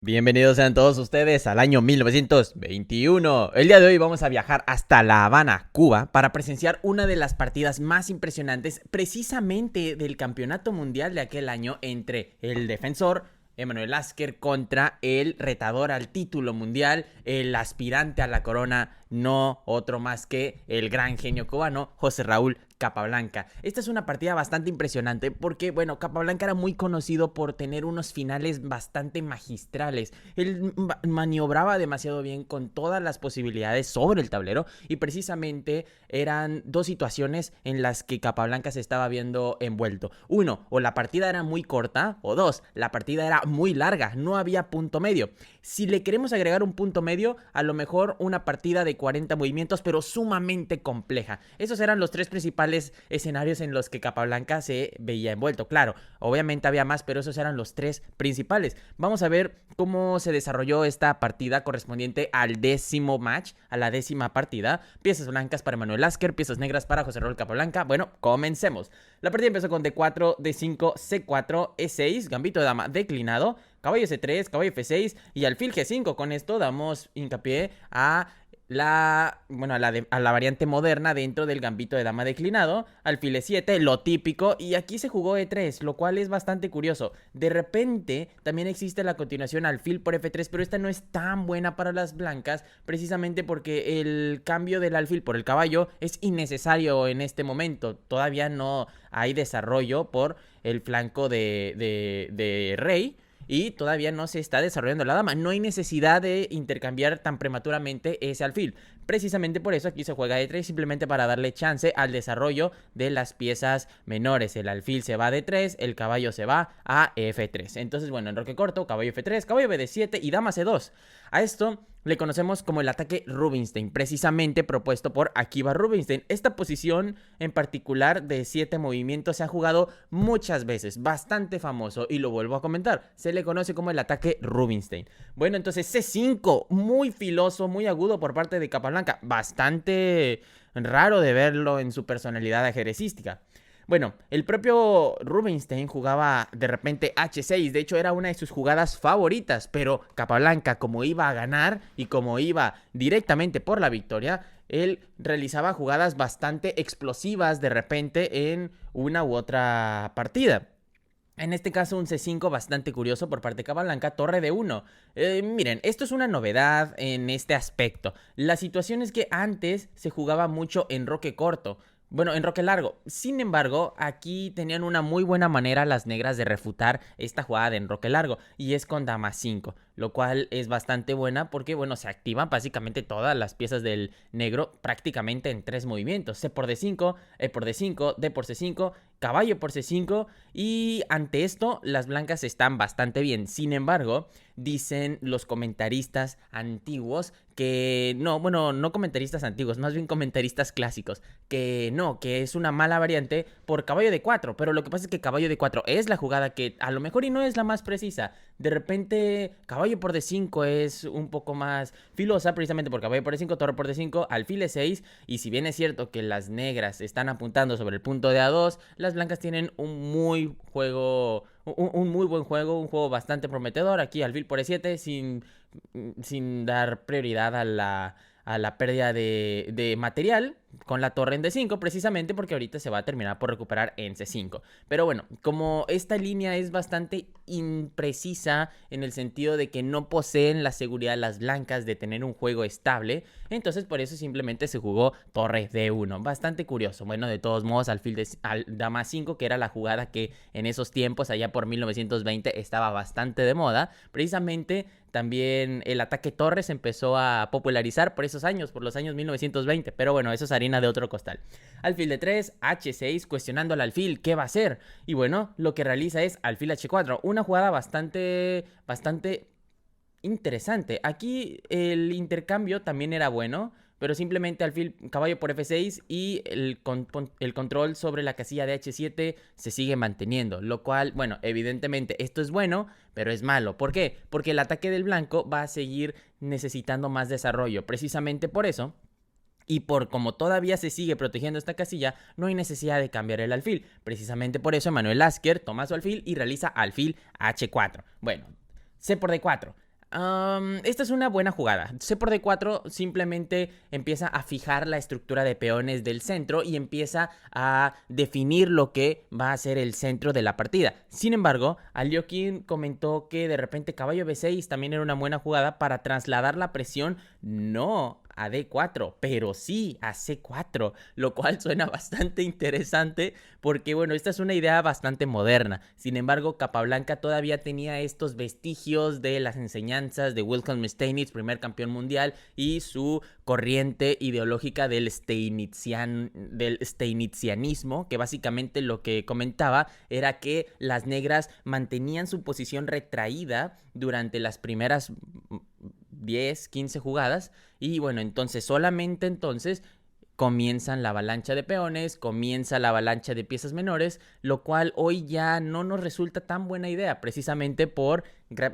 Bienvenidos sean todos ustedes al año 1921. El día de hoy vamos a viajar hasta La Habana, Cuba, para presenciar una de las partidas más impresionantes precisamente del campeonato mundial de aquel año entre el defensor Emanuel Lasker contra el retador al título mundial, el aspirante a la corona, no otro más que el gran genio cubano, José Raúl Capablanca. Esta es una partida bastante impresionante porque, bueno, Capablanca era muy conocido por tener unos finales bastante magistrales. Él maniobraba demasiado bien con todas las posibilidades sobre el tablero y precisamente eran dos situaciones en las que Capablanca se estaba viendo envuelto. Uno, o la partida era muy corta, o dos, la partida era muy larga, no había punto medio. Si le queremos agregar un punto medio, a lo mejor una partida de 40 movimientos, pero sumamente compleja. Esos eran los tres principales escenarios en los que Capablanca se veía envuelto. Claro, obviamente había más, pero esos eran los tres principales. Vamos a ver cómo se desarrolló esta partida correspondiente al 10º match, a la 10ª partida. Piezas blancas para Emanuel Lasker, piezas negras para José Raúl Capablanca. Bueno, comencemos. La partida empezó con D4, D5, C4, E6, gambito de dama declinado, caballo C3, caballo F6 y alfil G5. Con esto damos hincapié a la variante moderna dentro del gambito de dama declinado, alfil E7, lo típico, y aquí se jugó E3, lo cual es bastante curioso. De repente también existe la continuación alfil por F3, pero esta no es tan buena para las blancas, precisamente porque el cambio del alfil por el caballo es innecesario en este momento. Todavía no hay desarrollo por el flanco de rey, y todavía no se está desarrollando la dama. No hay necesidad de intercambiar tan prematuramente ese alfil. Precisamente por eso aquí se juega E3, simplemente para darle chance al desarrollo de las piezas menores. El alfil se va a D3, el caballo se va a F3. Entonces, bueno, enroque corto, caballo F3, caballo BD7 y dama C2. A esto le conocemos como el ataque Rubinstein, precisamente propuesto por Akiba Rubinstein. Esta posición en particular de 7 movimientos se ha jugado muchas veces, bastante famoso, y lo vuelvo a comentar, se le conoce como el ataque Rubinstein. Bueno, entonces C5, muy filoso, muy agudo por parte de Capablanca, bastante raro de verlo en su personalidad ajedrecística. Bueno, el propio Rubinstein jugaba de repente H6, de hecho era una de sus jugadas favoritas, pero Capablanca, como iba a ganar y como iba directamente por la victoria, él realizaba jugadas bastante explosivas de repente en una u otra partida. En este caso un C5 bastante curioso por parte de Capablanca, torre de 1. Miren, esto es una novedad en este aspecto. La situación es que antes se jugaba mucho en roque corto. Bueno, en roque largo. Sin embargo, aquí tenían una muy buena manera las negras de refutar esta jugada de enroque largo, y es con dama 5, lo cual es bastante buena porque, bueno, se activan básicamente todas las piezas del negro prácticamente en 3 movimientos. C por D5, E por D5, D por C5, caballo por C5, y ante esto las blancas están bastante bien. Sin embargo, dicen los comentaristas antiguos que no, bueno, no comentaristas antiguos, más bien comentaristas clásicos, que no, que es una mala variante por caballo de 4, pero lo que pasa es que caballo de 4 es la jugada que a lo mejor y no es la más precisa. De repente caballo por D5 es un poco más filosa, precisamente por caballo por D5, torre por D5, alfil E6, y si bien es cierto que las negras están apuntando sobre el punto de A2, las blancas tienen un muy muy buen juego, un juego bastante prometedor. Aquí alfil por E7 sin dar prioridad a la pérdida de material con la torre en D5, precisamente porque ahorita se va a terminar por recuperar en C5. Pero bueno, como esta línea es bastante imprecisa en el sentido de que no poseen la seguridad las blancas de tener un juego estable, entonces por eso simplemente se jugó torre D1. Bastante curioso. Bueno, de todos modos, dama 5, que era la jugada que en esos tiempos, allá por 1920, estaba bastante de moda. Precisamente también el ataque torre se empezó a popularizar por esos años, por los años 1920, pero bueno, eso es harina de otro costal. Alfil de 3, H6, cuestionando al alfil, ¿qué va a hacer? Y bueno, lo que realiza es alfil H4, una jugada bastante interesante. Aquí el intercambio también era bueno, pero simplemente alfil caballo por F6 y el control sobre la casilla de H7 se sigue manteniendo, lo cual, bueno, evidentemente esto es bueno, pero es malo. ¿Por qué? Porque el ataque del blanco va a seguir necesitando más desarrollo. Precisamente por eso, y por como todavía se sigue protegiendo esta casilla, no hay necesidad de cambiar el alfil. Precisamente por eso Emanuel Lasker toma su alfil y realiza alfil H4. Bueno, C por D4. Esta es una buena jugada. C por D4 simplemente empieza a fijar la estructura de peones del centro y empieza a definir lo que va a ser el centro de la partida. Sin embargo, Aliokin comentó que de repente caballo B6 también era una buena jugada para trasladar la presión no a D4, pero sí a C4, lo cual suena bastante interesante porque, bueno, esta es una idea bastante moderna. Sin embargo, Capablanca todavía tenía estos vestigios de las enseñanzas de Wilhelm Steinitz, primer campeón mundial, y su corriente ideológica del steinitzianismo, que básicamente lo que comentaba era que las negras mantenían su posición retraída durante las primeras 10, 15 jugadas y bueno, entonces solamente entonces comienzan la avalancha de peones, comienza la avalancha de piezas menores, lo cual hoy ya no nos resulta tan buena idea, precisamente por,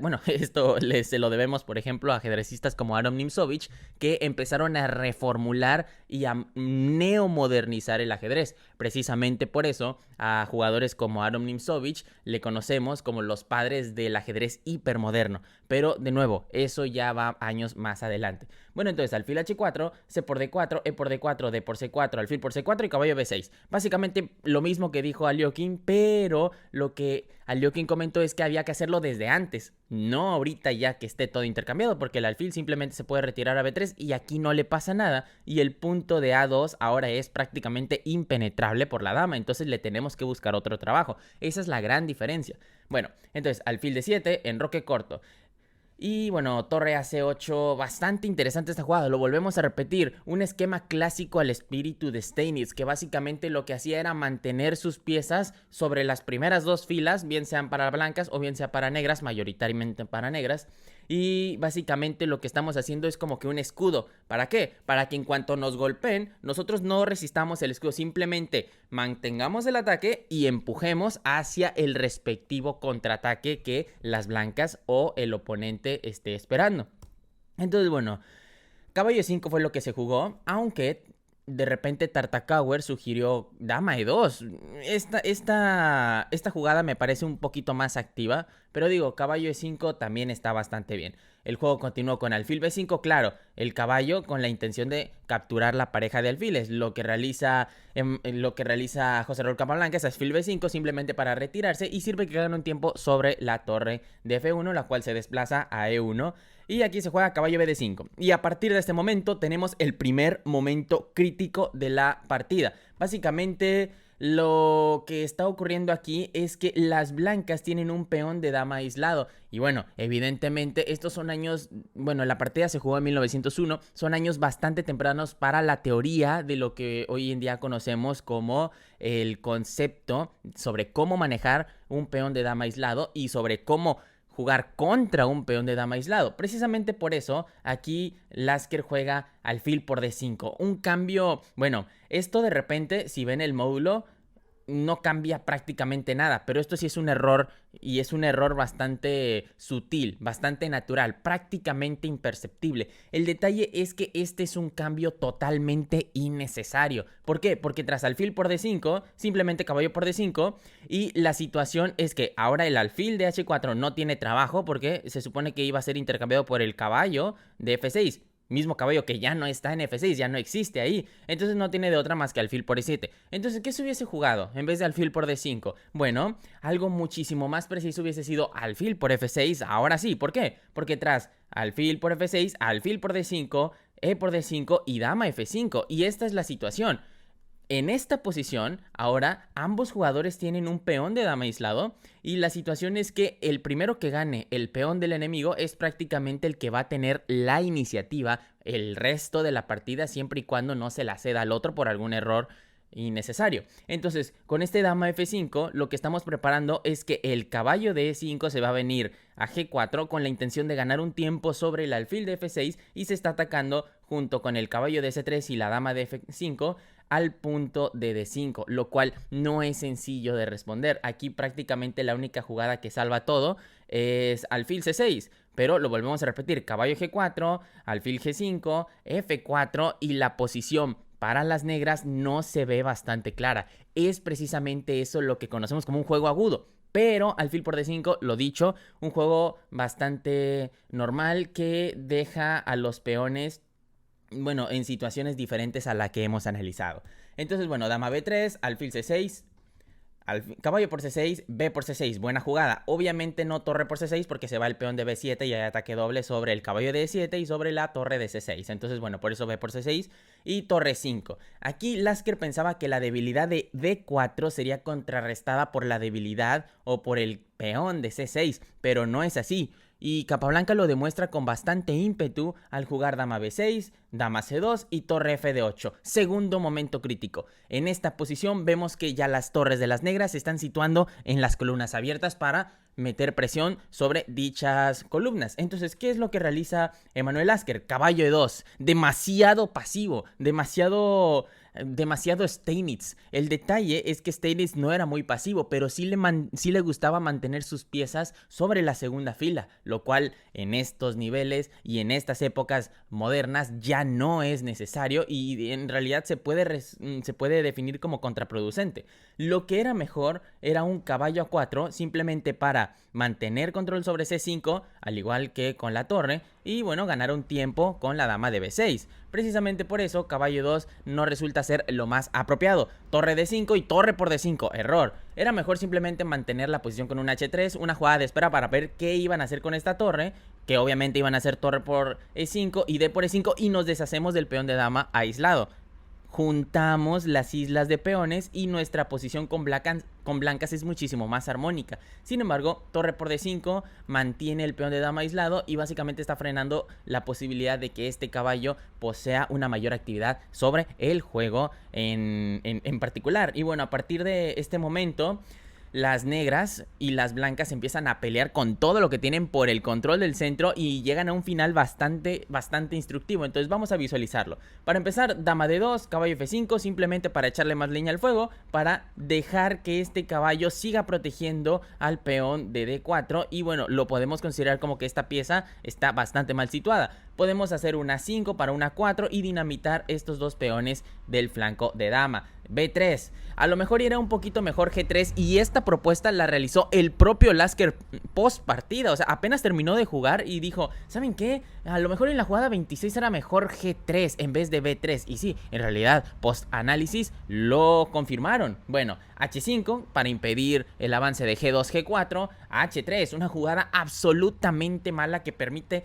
bueno, esto se lo debemos, por ejemplo, a ajedrecistas como Aron Nimzovich, que empezaron a reformular y a neomodernizar el ajedrez. Precisamente por eso, a jugadores como Aron Nimzovich le conocemos como los padres del ajedrez hipermoderno. Pero, de nuevo, eso ya va años más adelante. Bueno, entonces, alfil H4, C por D4, E por D4, D por C4, alfil por C4 y caballo B6. Básicamente lo mismo que dijo Aliokin, pero lo que Aliokin comentó es que había que hacerlo desde antes, no ahorita ya que esté todo intercambiado, porque el alfil simplemente se puede retirar a B3 y aquí no le pasa nada, y el punto de A2 ahora es prácticamente impenetrable por la dama, entonces le tenemos que buscar otro trabajo. Esa es la gran diferencia. Bueno, entonces alfil D7, enroque corto. Y bueno, torre a C8, bastante interesante esta jugada, lo volvemos a repetir, un esquema clásico al espíritu de Steinitz, que básicamente lo que hacía era mantener sus piezas sobre las primeras dos filas, bien sean para blancas o bien sea para negras, mayoritariamente para negras. Y básicamente lo que estamos haciendo es como que un escudo. ¿Para qué? Para que en cuanto nos golpeen, nosotros no resistamos el escudo. Simplemente mantengamos el ataque y empujemos hacia el respectivo contraataque que las blancas o el oponente esté esperando. Entonces, bueno, caballo 5 fue lo que se jugó, aunque de repente Tartakower sugirió dama E2. Esta jugada me parece un poquito más activa, pero digo, caballo E5 también está bastante bien. El juego continuó con alfil B5, claro, el caballo con la intención de capturar la pareja de alfiles. Lo que realiza José Raúl Capablanca es alfil B5 simplemente para retirarse y sirve que gane un tiempo sobre la torre de F1, la cual se desplaza a E1. Y aquí se juega caballo BD5. Y a partir de este momento tenemos el primer momento crítico de la partida. Básicamente lo que está ocurriendo aquí es que las blancas tienen un peón de dama aislado. Y bueno, evidentemente estos son años, bueno, la partida se jugó en 1901, son años bastante tempranos para la teoría de lo que hoy en día conocemos como el concepto sobre cómo manejar un peón de dama aislado y sobre cómo jugar contra un peón de dama aislado. Precisamente por eso aquí Lasker juega alfil por D5. Un cambio, bueno, esto de repente, si ven el módulo, no cambia prácticamente nada, pero esto sí es un error y es un error bastante sutil, bastante natural, prácticamente imperceptible. El detalle es que este es un cambio totalmente innecesario. ¿Por qué? Porque tras alfil por D5, simplemente caballo por D5 y la situación es que ahora el alfil de H4 no tiene trabajo porque se supone que iba a ser intercambiado por el caballo de F6. Mismo caballo que ya no está en F6, ya no existe ahí. Entonces no tiene de otra más que alfil por E7. Entonces, ¿qué se hubiese jugado en vez de alfil por D5? Bueno, algo muchísimo más preciso hubiese sido alfil por F6. Ahora sí, ¿por qué? Porque tras alfil por F6, alfil por D5, E por D5 y dama F5. Y esta es la situación. En esta posición, ahora, ambos jugadores tienen un peón de dama aislado y la situación es que el primero que gane el peón del enemigo es prácticamente el que va a tener la iniciativa el resto de la partida siempre y cuando no se la ceda al otro por algún error innecesario. Entonces, con este dama F5, lo que estamos preparando es que el caballo de E5 se va a venir a G4 con la intención de ganar un tiempo sobre el alfil de F6 y se está atacando junto con el caballo de C3 y la dama de F5 al punto de D5, lo cual no es sencillo de responder. Aquí prácticamente la única jugada que salva todo es alfil C6, pero lo volvemos a repetir, caballo G4, alfil G5, F4 y la posición para las negras no se ve bastante clara. Es precisamente eso lo que conocemos como un juego agudo. Pero alfil por D5, lo dicho, un juego bastante normal que deja a los peones, bueno, en situaciones diferentes a la que hemos analizado. Entonces, bueno, dama B3, alfil C6, caballo por C6, B por C6, buena jugada. Obviamente no torre por C6 porque se va el peón de B7 y hay ataque doble sobre el caballo de E7 y sobre la torre de C6. Entonces, bueno, por eso B por C6 y torre 5. Aquí Lasker pensaba que la debilidad de D4 sería contrarrestada por la debilidad o por el peón de C6, pero no es así. Y Capablanca lo demuestra con bastante ímpetu al jugar dama B6, dama C2 y torre F8. Segundo momento crítico. En esta posición vemos que ya las torres de las negras se están situando en las columnas abiertas para meter presión sobre dichas columnas. Entonces, ¿qué es lo que realiza Emanuel Lasker? Caballo E2. Demasiado pasivo, demasiado Steinitz. El detalle es que Steinitz no era muy pasivo, pero sí le gustaba mantener sus piezas sobre la segunda fila, lo cual en estos niveles y en estas épocas modernas ya no es necesario y en realidad se puede definir como contraproducente. Lo que era mejor era un caballo A4 simplemente para mantener control sobre C5, al igual que con la torre, y bueno, ganar un tiempo con la dama de B6. Precisamente por eso, caballo 2 no resulta ser lo más apropiado. Torre D5 y torre por D5, error. Era mejor simplemente mantener la posición con un H3, una jugada de espera para ver qué iban a hacer con esta torre, que obviamente iban a hacer torre por E5 y D por E5 y nos deshacemos del peón de dama aislado. Juntamos las islas de peones y nuestra posición con blancas es muchísimo más armónica. Sin embargo, torre por D5 mantiene el peón de dama aislado y básicamente está frenando la posibilidad de que este caballo posea una mayor actividad sobre el juego en particular. Y bueno, a partir de este momento, las negras y las blancas empiezan a pelear con todo lo que tienen por el control del centro y llegan a un final bastante instructivo. Entonces vamos a visualizarlo. Para empezar, dama D2, caballo F5, simplemente para echarle más leña al fuego, para dejar que este caballo siga protegiendo al peón de D4. Y bueno, lo podemos considerar como que esta pieza está bastante mal situada. Podemos hacer una 5 para una 4 y dinamitar estos dos peones del flanco de dama. B3, a lo mejor era un poquito mejor G3 y esta propuesta la realizó el propio Lasker post partida, o sea, apenas terminó de jugar y dijo, ¿saben qué? A lo mejor en la jugada 26 era mejor G3 en vez de B3 y sí, en realidad post análisis lo confirmaron. Bueno, H5 para impedir el avance de G2, G4, H3, una jugada absolutamente mala que permite,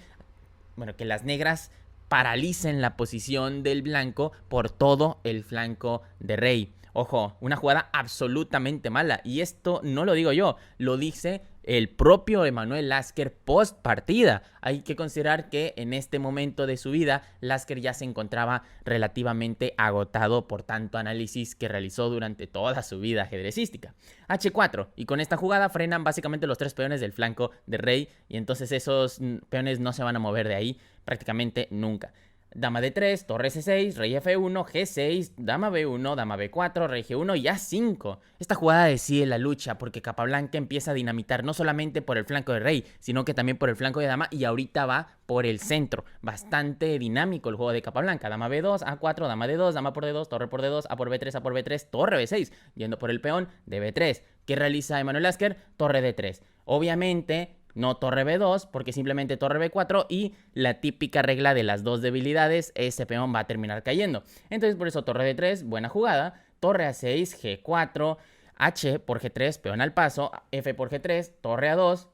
bueno, que las negras paralicen la posición del blanco por todo el flanco de rey. Ojo, una jugada absolutamente mala. Y esto no lo digo yo, lo dice el propio Emanuel Lasker post partida. Hay que considerar que en este momento de su vida, Lasker ya se encontraba relativamente agotado por tanto análisis que realizó durante toda su vida ajedrecística. H4, y con esta jugada frenan básicamente los tres peones del flanco de rey, y entonces esos peones no se van a mover de ahí prácticamente nunca. Dama D3, torre C6, rey F1, G6, dama B1, dama B4, rey G1 y A5. Esta jugada decide la lucha porque Capablanca empieza a dinamitar no solamente por el flanco de rey, sino que también por el flanco de dama y ahorita va por el centro. Bastante dinámico el juego de Capablanca. Dama B2, A4, dama D2, dama por D2, torre por D2, A por B3, A por B3, torre B6, yendo por el peón de B3. ¿Qué realiza Emanuel Lasker? Torre D3. Obviamente no torre B2, porque simplemente torre B4 y la típica regla de las dos debilidades, ese peón va a terminar cayendo. Entonces por eso torre D3, buena jugada, torre A6, G4, H por G3, peón al paso, F por G3, torre A2,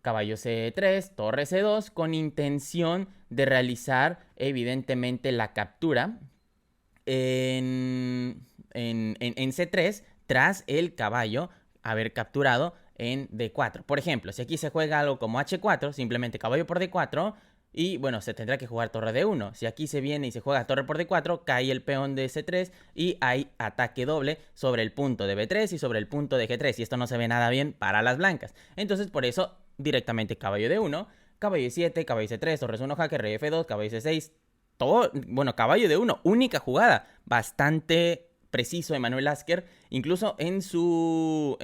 caballo C3, torre C2, con intención de realizar evidentemente la captura en C3 tras el caballo haber capturado en D4. Por ejemplo, si aquí se juega algo como H4, simplemente caballo por D4 y bueno, se tendrá que jugar torre D1. Si aquí se viene y se juega torre por D4, cae el peón de C3 y hay ataque doble sobre el punto de B3 y sobre el punto de G3 y esto no se ve nada bien para las blancas. Entonces por eso directamente caballo D1, caballo E7, caballo C3, torre C1 jaque, rey F2, caballo C6, todo, bueno, caballo D1, única jugada, bastante preciso Emanuel Lasker, incluso en su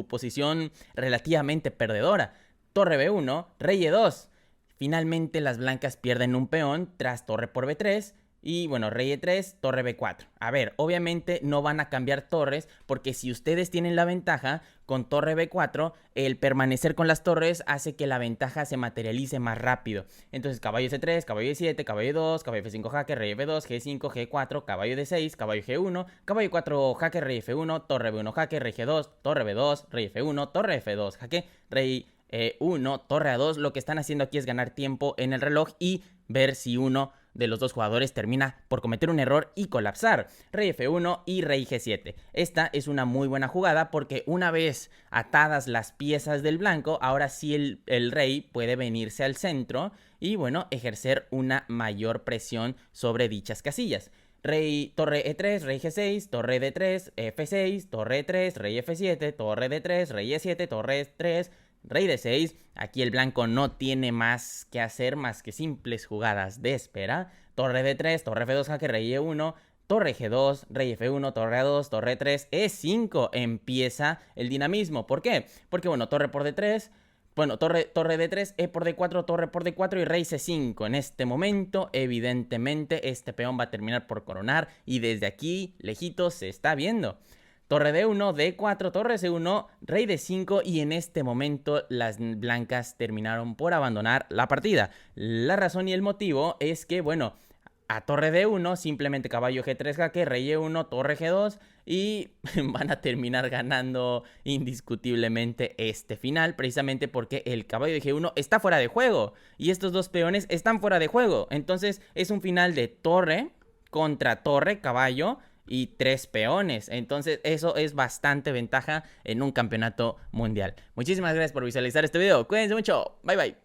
posición relativamente perdedora. Torre B1, rey E2. Finalmente las blancas pierden un peón tras torre por B3 Y bueno, rey E3, torre B4. A ver, obviamente no van a cambiar torres porque si ustedes tienen la ventaja con torre B4, el permanecer con las torres hace que la ventaja se materialice más rápido. Entonces caballo C3, caballo E7, caballo E2, caballo F5 jaque, rey F2, G5, G4, caballo D6, caballo G1, caballo 4 jaque, rey F1, torre B1 jaque, rey G2, torre B2, rey F1, torre F2 jaque, rey E1, torre A2. Lo que están haciendo aquí es ganar tiempo en el reloj y ver si uno de los dos jugadores termina por cometer un error y colapsar. Rey F1 y rey G7. Esta es una muy buena jugada porque una vez atadas las piezas del blanco, ahora sí el rey puede venirse al centro y bueno, ejercer una mayor presión sobre dichas casillas. Rey, torre E3, rey G6, torre D3, F6, torre E3, rey F7, torre D3, rey E7, torre E3, rey D6. Aquí el blanco no tiene más que hacer más que simples jugadas de espera. Torre D3, torre F2 jaque, rey E1, torre G2, rey F1, torre A2, torre 3, E5. Empieza el dinamismo. ¿Por qué? Porque bueno, torre por D3, bueno, torre D3, E por D4, torre por D4 y rey C5. En este momento, evidentemente, este peón va a terminar por coronar y desde aquí, lejitos, se está viendo. Torre D1, D4, torre C1, rey D5 y en este momento las blancas terminaron por abandonar la partida. La razón y el motivo es que, bueno, a torre D1 simplemente caballo G3 jaque, rey E1, torre G2 y van a terminar ganando indiscutiblemente este final precisamente porque el caballo de G1 está fuera de juego y estos dos peones están fuera de juego. Entonces es un final de torre contra torre, caballo y 3 peones. Entonces eso es bastante ventaja en un campeonato mundial. Muchísimas gracias por visualizar este video. Cuídense mucho. Bye bye.